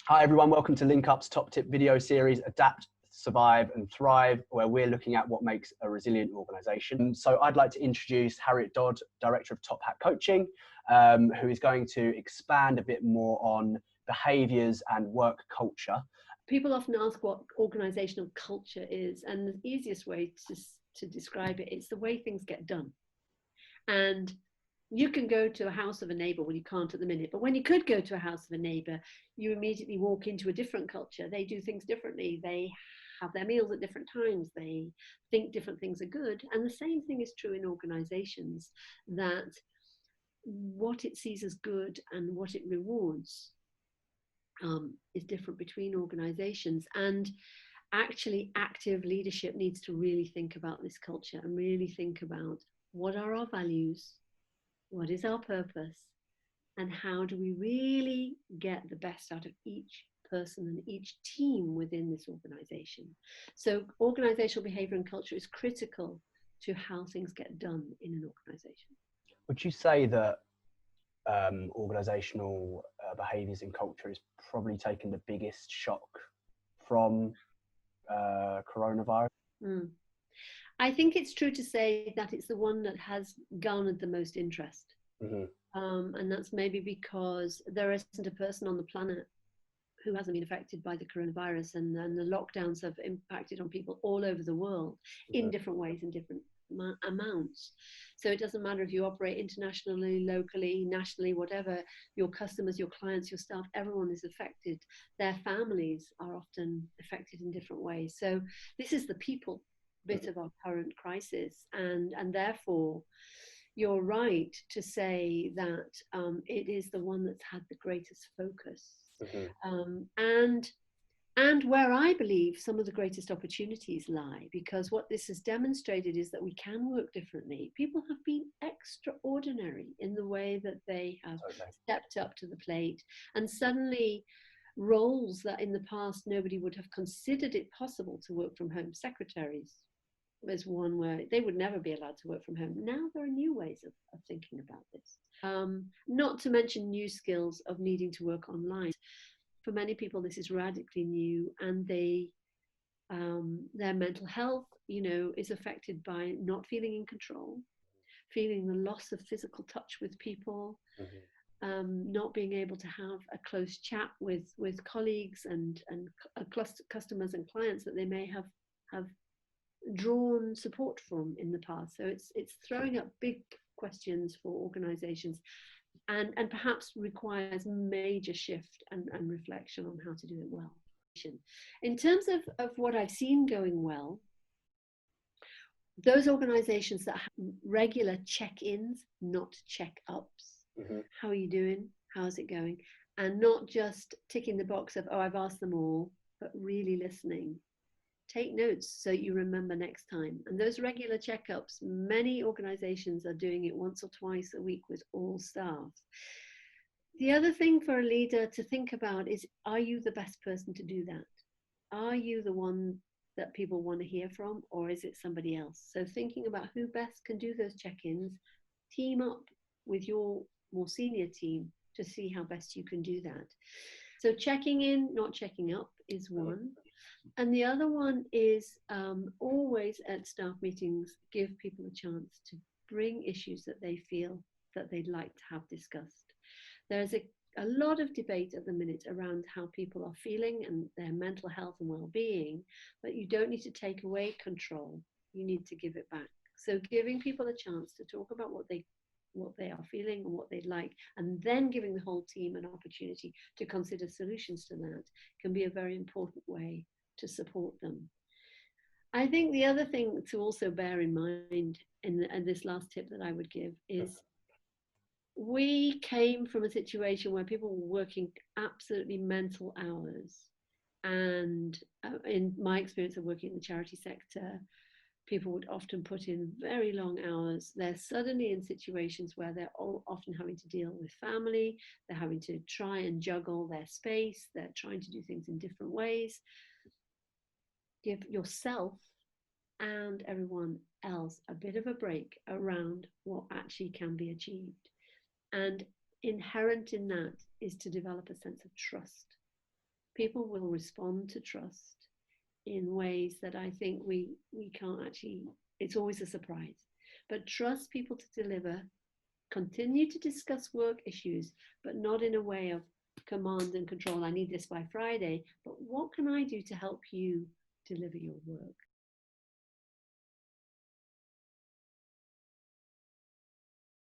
Hi everyone, welcome to Link Up's top tip video series, Adapt, Survive and Thrive, where we're looking at what makes a resilient organisation. So I'd like to introduce Harriet Dodd, Director of TopHat Coaching, who is going to expand a bit more on behaviours and work culture. People often ask what organisational culture is, and the easiest way to describe it is the way things get done. And you can go to a house of a neighbour, well, you can't at the minute, but when you could go to a house of a neighbour, you immediately walk into a different culture. They do things differently. They have their meals at different times. They think different things are good. And the same thing is true in organisations, that what it sees as good and what it rewards is different between organisations. And actually, active leadership needs to really think about this culture and really think about what are our values, what is our purpose, and how do we really get the best out of each person and each team within this organisation. So organisational behaviour and culture is critical to how things get done in an organisation. Would you say that organisational behaviours and culture is probably taken the biggest shock from coronavirus? I think it's true to say that it's the one that has garnered the most interest. Mm-hmm. And that's maybe because there isn't a person on the planet who hasn't been affected by the coronavirus, and the lockdowns have impacted on people all over the world in different ways, in different amounts. So it doesn't matter if you operate internationally, locally, nationally, whatever, your customers, your clients, your staff, everyone is affected. Their families are often affected in different ways. So this is the people bit of our current crisis, and therefore you're right to say that it is the one that's had the greatest focus, and where I believe some of the greatest opportunities lie, because what this has demonstrated is that we can work differently. People have been extraordinary in the way that they have stepped up to the plate, and suddenly roles that in the past nobody would have considered it possible to work from home. Secretaries was one where they would never be allowed to work from home. Now there are new ways of thinking about this. Not to mention new skills of needing to work online. For many people, this is radically new, and their mental health, is affected by not feeling in control, feeling the loss of physical touch with people, not being able to have a close chat with colleagues and customers and clients that they may have drawn support from in the past. So it's throwing up big questions for organizations, and perhaps requires major shift and reflection on how to do it well. In terms of what I've seen going well, those organizations that have regular check-ins, not check-ups. How are you doing? How's it going? And not just ticking the box of, oh, I've asked them all, but really listening. Take notes so you remember next time. And those regular checkups, many organizations are doing it once or twice a week with all staff. The other thing for a leader to think about is, are you the best person to do that? Are you the one that people want to hear from, or is it somebody else? So thinking about who best can do those check-ins, team up with your more senior team to see how best you can do that. So checking in, not checking up, is one. And the other one is always at staff meetings, give people a chance to bring issues that they feel that they'd like to have discussed. There's a lot of debate at the minute around how people are feeling and their mental health and well-being, but you don't need to take away control. You need to give it back. So giving people a chance to talk about what they are feeling and what they'd like, and then giving the whole team an opportunity to consider solutions to that, can be a very important way to support them. I think the other thing to also bear in mind in this last tip that I would give is, we came from a situation where people were working absolutely mental hours. And in my experience of working in the charity sector, people would often put in very long hours. They're suddenly in situations where they're often having to deal with family. They're having to try and juggle their space. They're trying to do things in different ways. Give yourself and everyone else a bit of a break around what actually can be achieved. And inherent in that is to develop a sense of trust. people will respond to trust in ways that I think we can't actually, it's always a surprise. But trust people to deliver, continue to discuss work issues, but not in a way of command and control. I need this by Friday, but what can I do to help you deliver your work?